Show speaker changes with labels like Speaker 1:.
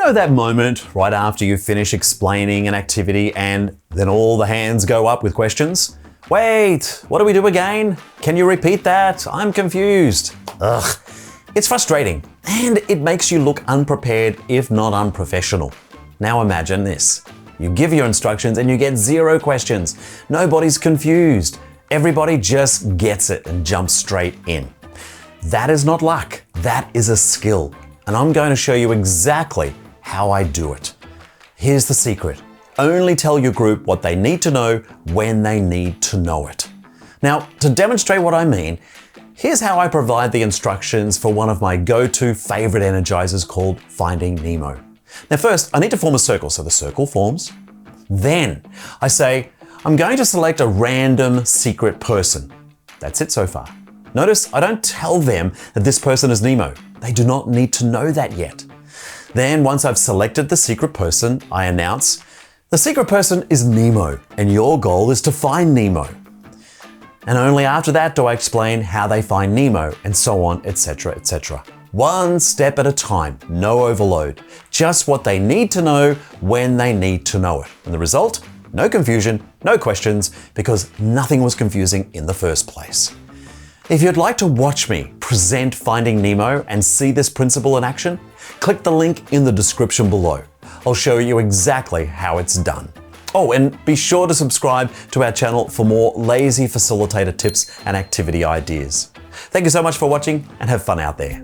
Speaker 1: know that moment right after you finish explaining an activity and then all the hands go up with questions? Wait, what do we do again? Can you repeat that? I'm confused. Ugh, it's frustrating and it makes you look unprepared, if not unprofessional. Now imagine this. You give your instructions and you get 0 questions. Nobody's confused. Everybody just gets it and jumps straight in. That is not luck, that is a skill. And I'm going to show you exactly how I do it. Here's the secret. Only tell your group what they need to know when they need to know it. Now, to demonstrate what I mean, here's how I provide the instructions for one of my go-to favorite energizers called Finding Nemo. Now first, I need to form a circle, so the circle forms. Then I say, I'm going to select a random secret person. That's it so far. Notice I don't tell them that this person is Nemo. They do not need to know that yet. Then once I've selected the secret person, I announce, the secret person is Nemo, and your goal is to find Nemo. And only after that do I explain how they find Nemo, and so on, etc., etc. One step at a time, no overload. Just what they need to know when they need to know it. And the result? No confusion, no questions, because nothing was confusing in the first place. If you'd like to watch me present Finding Nemo and see this principle in action, click the link in the description below. I'll show you exactly how it's done. Oh, and be sure to subscribe to our channel for more lazy facilitator tips and activity ideas. Thank you so much for watching and have fun out there.